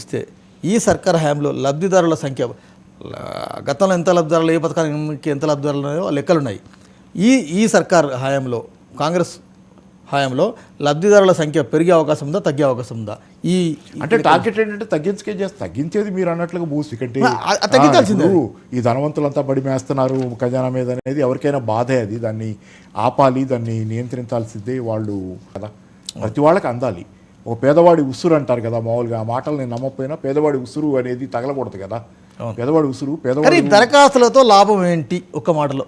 పోలిస్తే ఈ సర్కార్ హయాంలో లబ్ధిదారుల సంఖ్య గతంలో ఎంత లబ్ధిదారులు, ఏ పథకానికి ఎంత లబ్ధిదారులు ఉన్నాయో లెక్కలు ఉన్నాయి. ఈ సర్కార్ హయాంలో, కాంగ్రెస్ హయాంలో లబ్ధిదారుల సంఖ్య పెరిగే అవకాశం ఉందా, తగ్గే అవకాశం ఉందా? అంటే టార్గెట్ ఏంటంటే తగ్గించేది మీరు అన్నట్లుగా బూసి కంటే తగ్గించాల్సిందే. ఈ ధనవంతులంతా బడి మేస్తున్నారు ఖజానా మీద అనేది ఎవరికైనా బాధే. అది దాన్ని ఆపాలి, దాన్ని నియంత్రించాల్సిందే వాళ్ళు కదా. ప్రతి వాళ్ళకి అందాలి. ఒక పేదవాడి ఉసురు అంటారు కదా మామూలుగా. ఆ మాటలు నేను నమ్మకపోయినా పేదవాడి ఉసురు అనేది తగలకూడదు కదా. పేదవాడి ఉసురు పేదవాడి దరఖాస్తులతో లాభం ఏంటి? ఒక్క మాటలో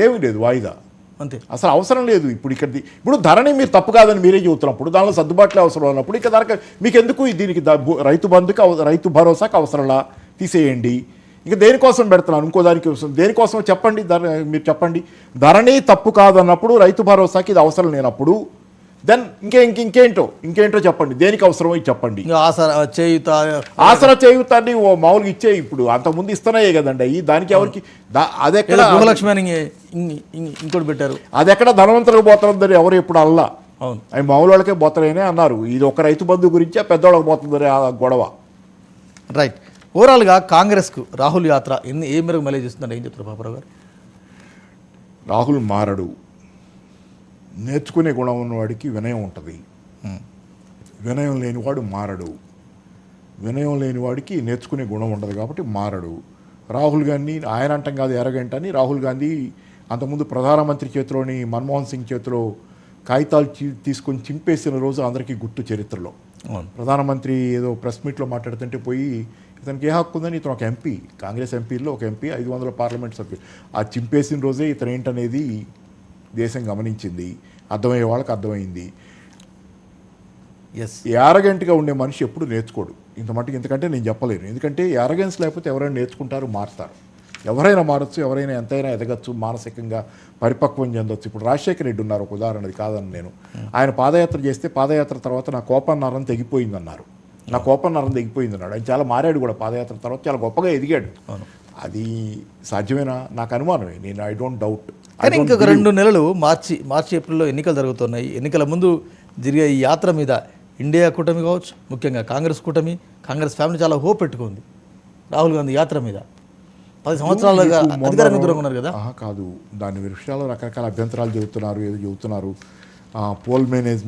ఏమీ లేదు, వాయిదా అంతే. అసలు అవసరం లేదు. ఇప్పుడు ధరని మీరు తప్పు కాదని మీరే చెబుతున్నప్పుడు దానిలో సర్దుబాట్లే అవసరం ఉన్నప్పుడు ఇక ధర మీకు ఎందుకు? దీనికి రైతు బంధుకి రైతు భరోసాకి అవసరంలా తీసేయండి. ఇక దేనికోసం పెడుతున్నాను? ఇంకో దానికి దేనికోసం చెప్పండి. మీరు చెప్పండి. ధరని తప్పు కాదన్నప్పుడు రైతు భరోసాకి ఇది అవసరం లేనప్పుడు దెన్ ఇంకేంటో చెప్పండి. దేనికి అవసరమో ఇది చెప్పండి. ఆసరా చేయుతాన్ని ఓ మామూలుగా ఇచ్చే. ఇప్పుడు అంతకుముందు ఇస్తున్నాయే కదండి అవి. దానికి ఎవరికి అదెక్కడ ఇంకోటి పెట్టారు, అది ఎక్కడ ధనవంతులకు పోతుందని ఎవరు ఎప్పుడు అల్లా. అవి మామూలు వాళ్ళకే పోతారని అన్నారు. ఇది ఒక రైతు బంధు గురించి పెద్దవాళ్ళకి పోతుందని ఆ గొడవ. రైట్. ఓవరాల్గా కాంగ్రెస్కు రాహుల్ యాత్ర ఏ మేరకు మైలేజ్ ఇస్తుందంటే ఏం చెప్తారు పాపారావు గారు? రాహుల్ మారడు. నేర్చుకునే గుణం ఉన్నవాడికి వినయం ఉంటుంది. వినయం లేనివాడు మారడు. వినయం లేనివాడికి నేర్చుకునే గుణం ఉండదు కాబట్టి మారడు. రాహుల్ గాంధీ ఆయన అంటాం కాదు ఎరగంట అని. రాహుల్ గాంధీ అంతకుముందు ప్రధానమంత్రి చేతిలోని మన్మోహన్ సింగ్ చేతిలో కాగితాలు తీసుకొని చింపేసిన రోజు అందరికీ గుర్తు చరిత్రలో. ప్రధానమంత్రి ఏదో ప్రెస్ మీట్లో మాట్లాడుతుంటే పోయి ఇతనికి ఏ హక్కు ఉందని, ఇతను ఒక ఎంపీ, కాంగ్రెస్ ఎంపీల్లో ఒక ఎంపీ, 500 పార్లమెంట్ సభ్యులు. ఆ చింపేసిన రోజే ఇతను ఏంటనేది దేశం గమనించింది. అర్థమయ్యే వాళ్ళకి అర్థమైంది. యారగెంట్గా ఉండే మనిషి ఎప్పుడు నేర్చుకోడు. ఇంతకంటే నేను చెప్పలేను. ఎందుకంటే యారగెన్స్ లేకపోతే ఎవరైనా నేర్చుకుంటారు, మారుతారు. ఎవరైనా మారచ్చు, ఎవరైనా ఎంతైనా ఎదగచ్చు, మానసికంగా పరిపక్వం చెందొచ్చు. ఇప్పుడు రాజశేఖర రెడ్డి ఉన్నారు ఒక ఉదాహరణ, అది కాదని నేను. ఆయన పాదయాత్ర చేస్తే పాదయాత్ర తర్వాత నా కోపన్నరం తెగిపోయిందన్నారు. నా కోపన్నరం తెగిపోయిందన్నాడు. ఆయన చాలా మారాడు కూడా. పాదయాత్ర తర్వాత చాలా గొప్పగా ఎదిగాడు. అది సాధ్యమేనా? నాకు అనుమానమే. నేను ఐ డోంట్ డౌట్. కానీ ఇంకొక 2 నెలలు మార్చి ఏప్రిల్లో ఎన్నికలు జరుగుతున్నాయి. ఎన్నికల ముందు జరిగే ఈ యాత్ర మీద ఇండియా కూటమి కావచ్చు, ముఖ్యంగా కాంగ్రెస్ కూటమి, కాంగ్రెస్ ఫ్యామిలీ చాలా హోప్ పెట్టుకుంది రాహుల్ గాంధీ యాత్ర మీద. 10 సంవత్సరాలుగా అధికారంగా దూరంగా ఉన్నారు కదా. కాదు, దాని విషయాల్లో రకరకాల అభ్యంతరాలు చెబుతున్నారు, ఏదో చెబుతున్నారు. Poll management